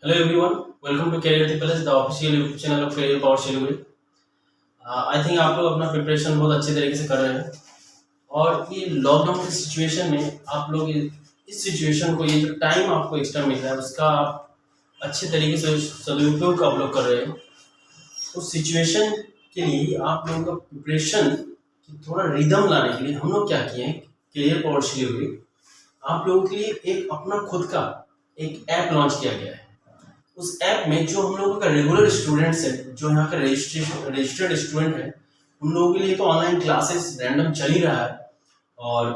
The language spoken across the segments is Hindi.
Hello everyone, welcome to Career Plus, the official YouTube channel of Career Power Siliguri। I think आप लोग अपना प्रिपरेशन बहुत अच्छे तरीके से कर रहे हैं और ये लॉकडाउन की सिचुएशन में आप लोग इस सिचुएशन को, ये जो टाइम आपको एक्स्ट्रा मिल रहा है उसका आप अच्छे तरीके से सदुपयोग आप लोग कर रहे हैं। उस सिचुएशन के लिए आप लोगों का प्रिपरेशन की थोड़ा रिदम लाने के लिए हम लोग क्या किए हैं, करियर पावर सिलीगुड़ी आप लोगों के लिए एक अपना खुद का एक ऐप लॉन्च किया गया है। उस ऐप में जो हम लोगों का रेगुलर स्टूडेंट्स है, जो यहाँ का रजिस्टर्ड स्टूडेंट है, उन लोगों के लिए तो ऑनलाइन क्लासेस रैंडम चल ही रहा है और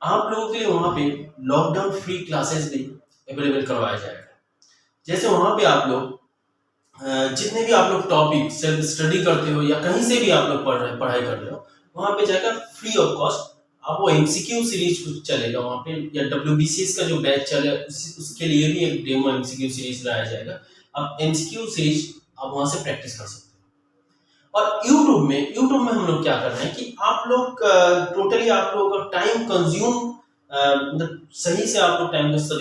आप लोगों के लिए वहाँ पे लॉकडाउन फ्री क्लासेस भी अवेलेबल करवाया जाएगा। जैसे वहाँ पे आप लोग जितने भी आप लोग टॉपिक सेल्फ स्टडी करते हो या कहीं से भी आप लोग पढ़ाई कर रहे हो, वहाँ पे जाकर फ्री ऑफ कॉस्ट आप वो एमसीक्यू सीरीज कुछ चलेगा वहाँ पे, या डब्ल्यूबीसीएस का जो बैच चले उसके लिए भी एक डेमो एमसीक्यू सीरीज लाया जाएगा। आप एमसीक्यू सीरीज आप वहाँ से प्रैक्टिस कर सकते हो। और यूट्यूब में हम लोग क्या कर रहे हैं कि आप लोग टोटली आप लोगों का टाइम कंज्यूम मतलब सही से आप लोग टाइम का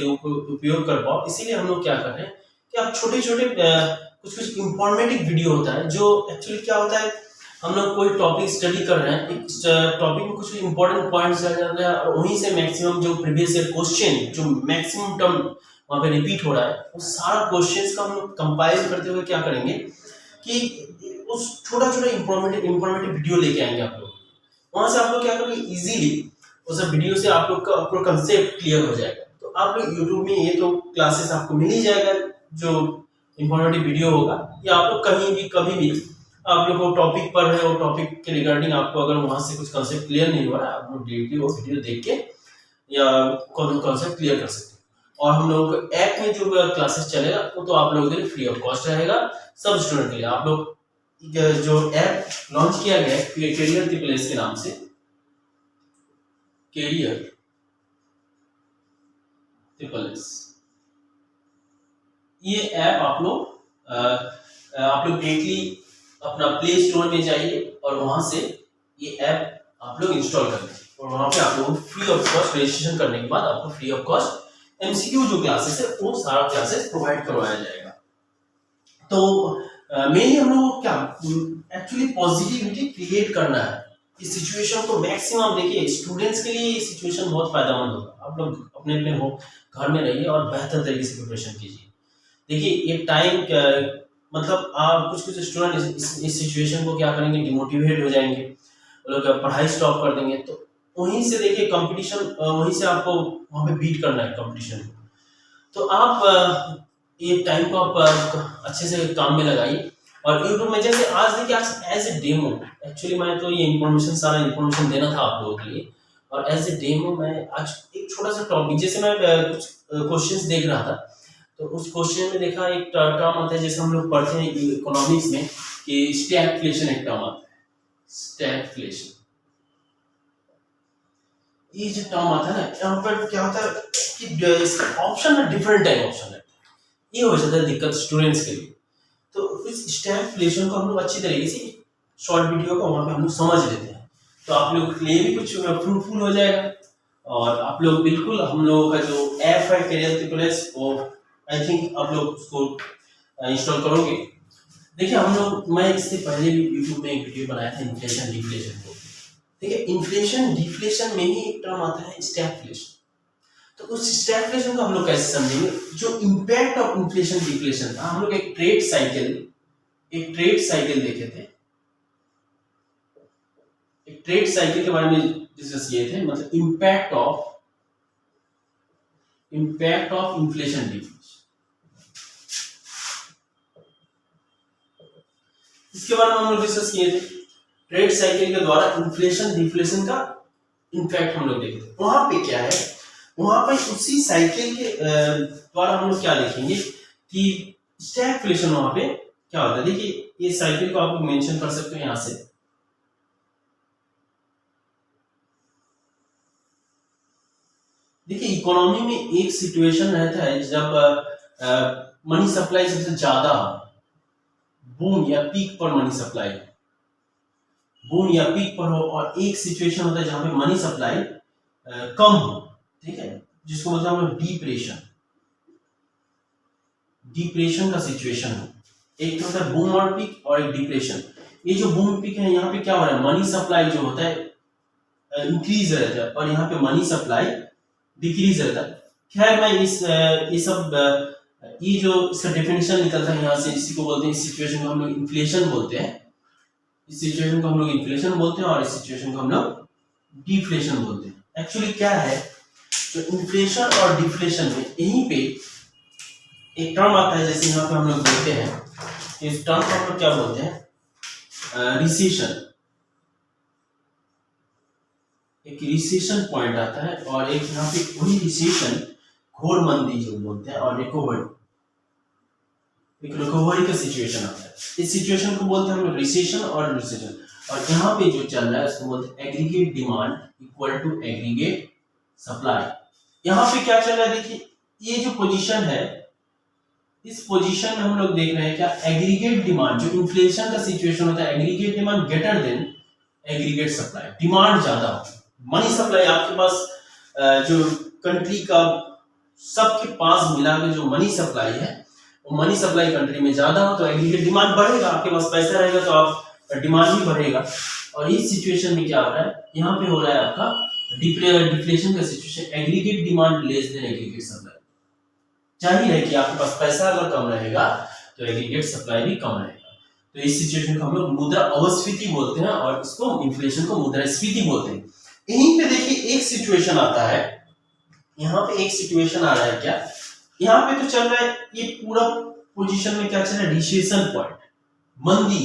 उपयोग कर पाओ, इसीलिए हम लोग क्या कर रहे हैं कि आप छोटे छोटे कुछ इंफॉर्मेटिव वीडियो होता है, जो एक्चुअली क्या होता है, हम लोग कोई टॉपिक स्टडी कर रहे हैं, एक टॉपिक में कुछ इंपॉर्टेंट पॉइंट्स आ जाते हैं और वहीं से मैक्सिमम जो प्रीवियस ईयर क्वेश्चन जो मैक्सिमम टर्म वहाँ पे रिपीट हो रहा है, वो सारा क्वेश्चंस का हम लोग कंपाइल करते हुए क्या करेंगे कि उस छोटा छोटा इंफॉर्मेटिव वीडियो लेके आएंगे आप लोग। वहां से आप लोग क्या करेंगे, इजीली उस वीडियो से आप लोग का पूरा कंसेप्ट क्लियर हो जाएगा। तो आप लोग यूट्यूब में ये तो क्लासेस आपको मिल ही जाएगा, जो इंफॉर्मेटिव वीडियो होगा, या आप लोग कहीं भी कभी भी आप लोग वो टॉपिक पढ़ रहे हो, टॉपिक के रिगार्डिंग आपको अगर वहां से कुछ कॉन्सेप्ट क्लियर नहीं हुआ है, आप लोग डायरेक्टली वो वीडियो देख के या कॉन्सेप्ट क्लियर कर सकते हैं। और हम लोग ऐप में जो क्लासेस चलेगा वो तो आप लोगों के लिए फ्री ऑफ कॉस्ट रहेगा, सब स्टूडेंट के लिए। आप लोग जो ऐप लॉन्च किया गया है करियर प्लेस के नाम से, करियर प्लेस, ये ऐप आप लोग डायरेक्टली अपना प्ले स्टोर में जाइए और वहां से ये ऐप आप लोग इंस्टॉल कर लीजिए और वहां पे आप लोग फ्री ऑफ कॉस्ट रजिस्ट्रेशन करने के बाद आपको फ्री ऑफ कॉस्ट एमसीक्यू जो क्लासेस है वो सारा क्लासेस प्रोवाइड करवाया जाएगा। तो मेनली हम लोग को क्या एक्चुअली पॉजिटिविटी क्रिएट करना है। इस सिचुएशन को मैक्सिमम देखिए, स्टूडेंट्स के लिए ये सिचुएशन बहुत फायदेमंद होगा। आप लोग अपने अपने हो घर में रहिए और बेहतर तरीके से प्रिपरेशन कीजिए। देखिए ये टाइम मतलब आप कुछ स्टूडेंट इस सिचुएशन को क्या करेंगे, डिमोटिवेट हो जाएंगे, लोग पढ़ाई स्टॉप कर देंगे। तो वहीं से देखिए कंपटीशन, वहीं से आपको वहां पे बीट करना है कंपटीशन को। तो आप ये टाइम को आप अच्छे से काम में लगाइए। और यूट्यूब में जैसे आज देखिए, आज एज ए डेमो, एक्चुअली मैं तो ये सारा इन्फॉर्मेशन देना था आप लोगों के लिए, और एज ए डेमो मैं आज एक छोटा सा टॉपिक, जैसे मैं कुछ क्वेश्चंस देख रहा था, तो उस क्वेश्चन में देखा एक टर्म आता है, जैसे हम लोग पढ़ते हैं इकोनॉमिक्स में कि स्टैगफ्लेशन एक टर्म आता है, स्टैगफ्लेशन। ये जो टर्म आता है ना, यहाँ पर क्या होता है कि ऑप्शन है, डिफरेंट टाइप ऑप्शन है, ये हो जाता है दिक्कत स्टूडेंट्स के लिए। तो इस स्टैगफ्लेशन को हम लोग अच्छी तरीके से शॉर्ट वीडियो को वहां पे हम लोग समझ लेते हैं, तो आप लोग के लिए भी कुछ फ्रूटफुल हो जाएगा। और आप लोग बिल्कुल, हम लोगों का जो ऐप है करियर प्लस, वो आई थिंक आप लोग उसको इंस्टॉल करोगे। देखिए हम लोग, मैं इससे पहले भी यूट्यूब में एक वीडियो बनाया था इन्फ्लेशन डिफ्लेशन को। देखिए इन्फ्लेशन डिफ्लेशन में ही एक टर्म आता है स्टैगफ्लेशन। तो उस स्टैगफ्लेशन को हम लोग कैसे समझेंगे, जो इम्पैक्ट ऑफ इन्फ्लेशन डिफ्लेशन था। हम लोग एक ट्रेड साइकिल देखे थे, एक ट्रेड साइकिल के बारे में डिस्कस किए थे, मतलब इम्पैक्ट ऑफ इन्फ्लेशन डिफ्लेशन। इसके बारे में हम लोग डिस्कस किए थे, ट्रेड साइकिल के द्वारा इन्फ्लेशन डिफ्लेशन का इम्पैक्ट हम लोग देखे थे। वहां पे क्या है, वहां पर उसी साइकिल के द्वारा हम लोग क्या देखेंगे कि स्टैगफ्लेशन वहां पे क्या होता है। देखिए ये साइकिल को आप लोग मेंशन कर सकते हो यहां से। देखिए इकोनॉमी में एक सिचुएशन रहता है जब मनी सप्लाई सबसे ज्यादा, बूम या पीक पर मनी सप्लाई, बूम या पीक पर हो, और एक सिचुएशन होता है जहां पे मनी सप्लाई कम हो, ठीक है, जिसको मतलब हम लोग डिप्रेशन। डिप्रेशन का सिचुएशन हो। एक तो होता है बूम और पीक और एक डिप्रेशन। ये जो बूम पीक है यहाँ पे क्या हो रहा है, मनी सप्लाई जो होता है इंक्रीज रहता है और यहाँ पे मनी सप्लाई डिक्रीज रहता है। खैर मैं ये सब ये जो इसका डेफिनेशन निकलता है यहाँ से, इसी को बोलते हैं, इस सिचुएशन को हम लोग इन्फ्लेशन बोलते हैं। इस सिचुएशन को हम लोग इन्फ्लेशन बोलते हैं और इस सिचुएशन को हम लोग डिफ्लेशन बोलते हैं। एक्चुअली क्या है, तो इन्फ्लेशन और डिफ्लेशन में यहीं पे एक टर्म आता है, जैसे यहाँ पे हम लोग बोलते हैं, इस टर्म को हम लोग क्या बोलते हैं, रिसेशन। एक रिसेशन पॉइंट आता है और एक यहाँ पे वही रिसेशन घोर मंदी जो बोलते हैं और रिकवरी का सिचुएशन आता है। इस सिचुएशन को बोलते हैं हम लोग रिसेशन और रिसेशन। और यहाँ पे जो चल रहा है उसको बोलते हैं aggregate demand equal to aggregate supply. यहाँ पे क्या चल रहा है, देखिए ये जो पोजीशन है, इस पोजीशन में हम लोग देख रहे हैं क्या, एग्रीगेट डिमांड, जो इन्फ्लेशन का सिचुएशन होता है, aggregate demand greater than aggregate supply. Demand ज्यादा हो, मनी सप्लाई आपके पास जो कंट्री का सबके पास मिला के जो मनी सप्लाई है, वो मनी सप्लाई कंट्री में ज्यादा हो तो एग्रीगेट डिमांड बढ़ेगा, आपके पास पैसा रहेगा तो आप डिमांड भी बढ़ेगा। और इस सिचुएशन में क्या हो रहा है, यहाँ पे हो रहा है आपका डिफ्लेशन का situation, aggregate demand less than aggregate supply. जाहिर है कि आपके पास पैसा अगर कम रहेगा तो एग्रीगेट सप्लाई भी कम रहेगा। तो इस सिचुएशन को हम लोग मुद्रा अवस्फीति बोलते हैं और इसको इन्फ्लेशन को मुद्रास्फीति बोलते हैं। यहीं पे देखिए एक सिचुएशन आता है, यहाँ पे एक सिचुएशन आ रहा है क्या, यहाँ पे तो चल रहा है ये पूरा पोजीशन में क्या चल रहा है, रिसेशन पॉइंट, मंदी,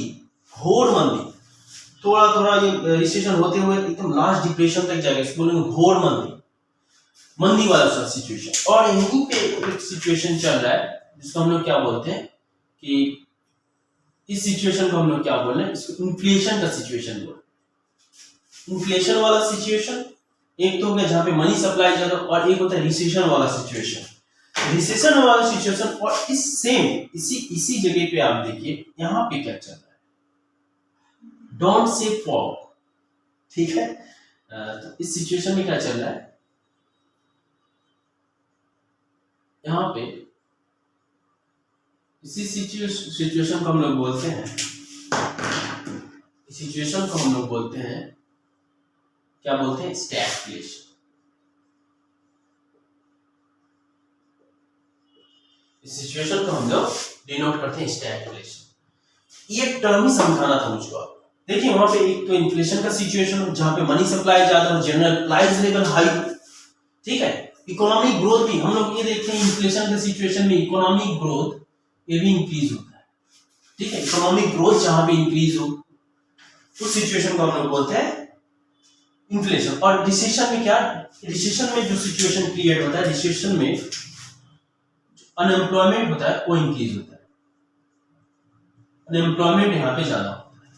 घोर मंदी, थोड़ा थोड़ा ये रिसेशन होते हुए एकदम लास्ट डिप्रेशन तक जाएगा, इसको बोलेंगे घोर मंदी वाला सिचुएशन। और यहीं पे एक सिचुएशन चल रहा है जिसको हम लोग क्या बोलते हैं कि इस सिचुएशन को हम लोग क्या बोल रहे हैं, इसको इन्फ्लेशन का सिचुएशन बोल रहे हैं। इन्फ्लेशन वाला सिचुएशन एक तो हो गया जहां पे मनी सप्लाई ज्यादा, और एक होता है रिसेशन वाला सिचुएशन। रिसेशन वाला सिचुएशन और इस सेम इसी जगह पे आप देखिए यहाँ पे क्या चल रहा है, डोंट से फॉग, ठीक है। तो इस सिचुएशन में क्या चल रहा है, यहाँ पे इसी सिचुएशन को हम लोग बोलते हैं, इस सिचुएशन को हम लोग बोलते हैं, क्या बोलते हैं, स्टैगफ्लेशन। इस सिचुएशन को हम लोग डिनोट करते हैं स्टैगफ्लेशन। ये टर्म ही समझाना था मुझको। आप देखिए वहां पे एक तो इन्फ्लेशन का सिचुएशन जहां पे मनी सप्लाई ज्यादा हो, जनरल प्राइस लेवल हाई, ठीक है। इकोनॉमिक ग्रोथ भी हम लोग ये देखते हैं, इन्फ्लेशन के सिचुएशन में इकोनॉमिक ग्रोथ ये भी इंक्रीज होता है, ठीक है। इकोनॉमिक ग्रोथ जहां पे इंक्रीज हो उस सिचुएशन को हम लोग बोलते हैं इन्फ्लेशन। और रिसेशन में क्या, रिसेशन में जो सिचुएशन क्रिएट होता है, रिसेशन में अनएम्प्लॉयमेंट होता है वो इंक्रीज होता है, अनएम्प्लॉयमेंट यहाँ पे ज्यादा होता है।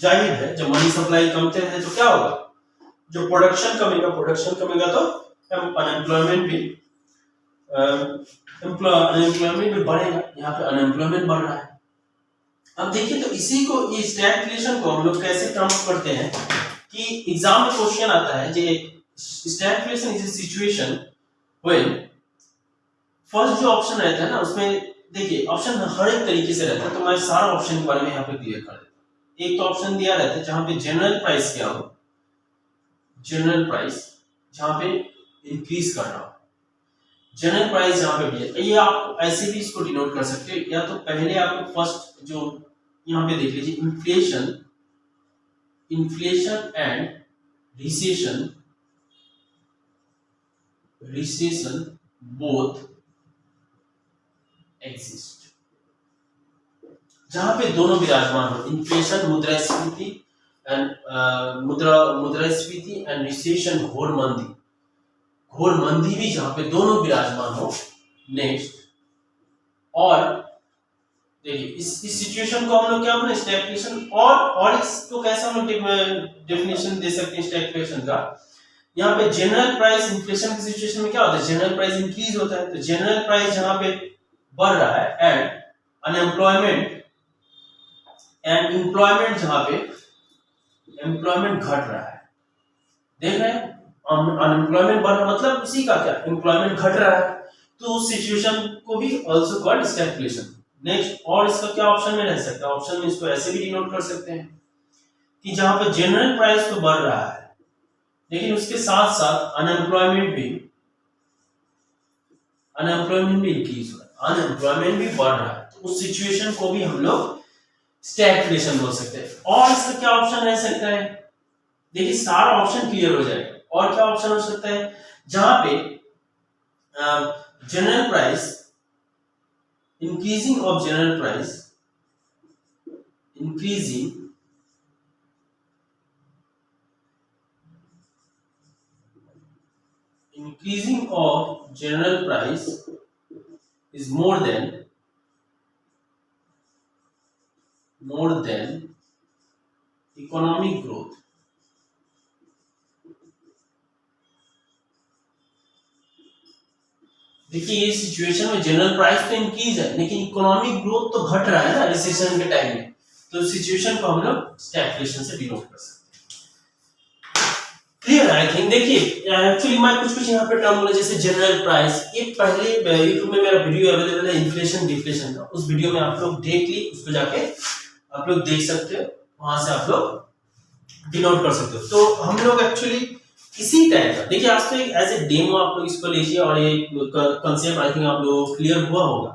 जाहिर है जब मनी सप्लाई कम है तो क्या होगा, जो प्रोडक्शन कमेगा तो अनएम्प्लॉयमेंट भी बढ़ेगा, यहाँ पे अनएम्प्लॉयमेंट बढ़ रहा है। अब देखिए तो इसी को, ये स्टैगफ्लेशन को हम लोग कैसे टर्म करते हैं कि एग्जाम में क्वेश्चन आता है, जे stagflation is a situation when, first जो ऑप्शन रहता है ना उसमें देखिए ऑप्शन हर एक तरीके से रहता है, तो मैं सारा ऑप्शन के बारे में यहाँ पे क्लियर कर देता हूँ। एक तो ऑप्शन दिया रहता है जहां पे जनरल प्राइस क्या हो, जनरल प्राइस जहां पे इंक्रीज कर रहा हो, जनरल प्राइस जहां पे भी है, ये आप ऐसे भी इसको डिनोट कर सकते हो, या तो पहले आप फर्स्ट जो यहाँ पे देख लीजिए, inflation and recession both exist, जहां पे दोनों विराजमान हो, इन्फ्लेशन मुद्रास्फीति एंड मुद्रास्फीति एंड रिसेशन घोर मंदी भी जहां पे दोनों विराजमान हो। नेक्स्ट, और देखिए इस सिचुएशन को हम लोग क्या बोले, स्टैगफ्लेशन। और इसको कैसे हम लोग डेफिनेशन दे सकते हैं स्टैगफ्लेशन का, यहाँ पे जनरल प्राइस इन्फ्लेशन की सिचुएशन में क्या होता है, जनरल प्राइस इंक्रीज होता है, तो जनरल प्राइस जहां पे बढ़ रहा है एंड एम्प्लॉयमेंट जहां पे एम्प्लॉयमेंट घट रहा है, देख रहे हैं अनएम्प्लॉयमेंट बढ़ रहा, मतलब उसी का क्या, एम्प्लॉयमेंट घट रहा है, तो उस सिचुएशन को भी ऑल्सो कॉल्ड स्टैगफ्लेशन। नेक्स्ट, और इसका क्या ऑप्शन में रह सकता है, ऑप्शन में इसको ऐसे भी डिनोट कर सकते हैं कि जहां पे जनरल प्राइस तो बढ़ रहा है लेकिन उसके साथ साथ अनएम्प्लॉयमेंट भी इंक्रीज हो रहा है, अनएम्प्लॉयमेंट भी बढ़ रहा है, तो उस सिचुएशन को भी हम लोग स्टैगफ्लेशन बोल सकते हैं। और इसका क्या ऑप्शन रह सकता है, देखिए सारा ऑप्शन क्लियर हो जाएगा। और क्या ऑप्शन हो सकता है, जहां पे general price, increasing of general price, increasing of general price is more than economic growth। देखिए ये सिचुएशन में जनरल प्राइस तो इंक्रीज है लेकिन इकोनॉमिक ग्रोथ तो घट रहा है ना रिसेशन के टाइम में, तो सिचुएशन को हम लोग स्टैगफ्लेशन से डिनोट कर सकते हैं। Clear I think. देखिए एक्चुअली मैं कुछ यहाँ पे टर्म बोले जैसे जनरल प्राइस, ये पहले यूट्यूब में मेरा वीडियो अवेलेबल है इन्फ्लेशन डिफ्लेशन का, उस वीडियो में आप लोग डायरेक्टली उसको जाके आप लोग देख सकते हो, वहां से आप लोग डिनोट कर सकते हो। तो हम लोग एक्चुअली इसी टाइप का, देखिए आज तो एक एज ए डेमो आप लोग इसको लीजिए और ये कंसेप्ट आई थिंक आप लोग क्लियर हुआ होगा।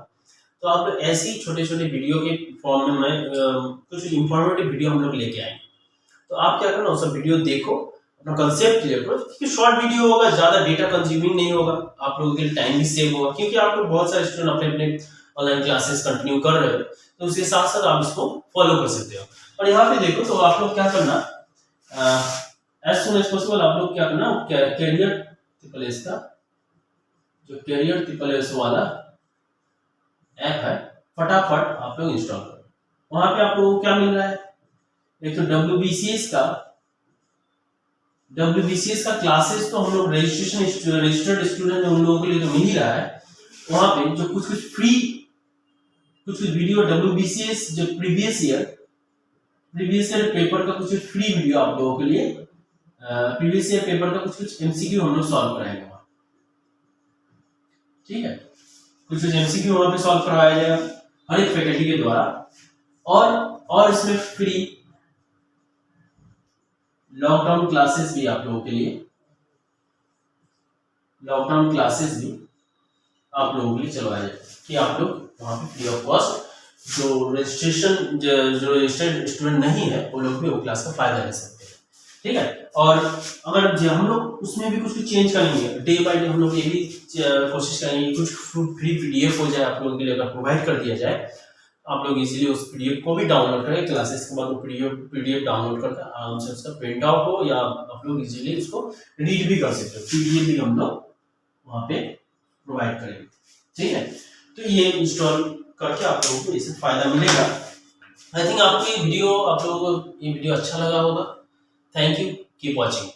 तो आप लोग ऐसे ही छोटे छोटे वीडियो के फॉर्म में मैं कुछ इंफॉर्मेटिव वीडियो हम लोग लेके आएंगे। तो आप क्या करना, सब वीडियो देखो, अपना कंसेप्ट क्लियर करो, क्योंकि शॉर्ट वीडियो होगा, ज्यादा डेटा कंज्यूमिंग नहीं होगा, आप लोगों के लिए टाइम भी सेव होगा, क्योंकि आप लोग बहुत सारे स्टूडेंट अपने अपने ऑनलाइन क्लासेस कंटिन्यू कर रहे हो, तो उसके साथ साथ आप इसको फॉलो कर सकते हो। और यहाँ पे देखो तो आप लोग क्या करना, एज सुन एज पॉसिबल आप लोग क्या करना, कैरियर ट्रिपल एस का जो कैरियर ट्रिपल एस वाला ऐप है फटाफट आप लोग इंस्टॉल करो। वहां पे आप लोगों को क्या मिल रहा है, एक तो WBCS का क्लासेस तो हम लोग रजिस्टर्ड स्टूडेंट उन लोगों के लिए तो मिल ही रहा है। वहां पे जो कुछ फ्री कुछ वीडियो WBCS जो प्रीवियस ईयर पेपर का कुछ फ्री वीडियो आप लोगों के लिए, प्रीवियस ईयर पेपर का कुछ MCQ हम लोग सॉल्व कराएंगे वहां, ठीक है, कुछ MCQ वहां पे सॉल्व करवाया जाएगा हर एक फैकल्टी के द्वारा। और इसमें फ्री लॉकडाउन क्लासेस भी आप लोगों के लिए, लॉकडाउन क्लासेस भी आप लोगों के लिए चलवाया जाएगा कि आप लोग वहां पे फ्री ऑफ कॉस्ट जो रजिस्टर्ड स्टूडेंट नहीं है वो लोग भी वो क्लास का फायदा ले सकते हैं, ठीक है। और अगर हम लोग उसमें भी कुछ चेंज करेंगे, डे बाय डे हम लोग ये भी कोशिश करेंगे कुछ फ्री PDF हो जाए आप लोगों के लिए, अगर प्रोवाइड कर दिया जाए आप लोग इजीली उस PDF को भी डाउनलोड करें, क्लासेस के बाद वो PDF डाउनलोड करके आराम से उसका प्रिंट आउट हो या आप लोग इजीली उसको रीड भी कर सकते हो, PDF भी हम लोग वहां पे प्रोवाइड करेंगे, ठीक है। तो ये इंस्टॉल करके आप लोगों को इससे फायदा मिलेगा। आई थिंक आपको ये वीडियो अच्छा लगा होगा। Thank you, keep watching.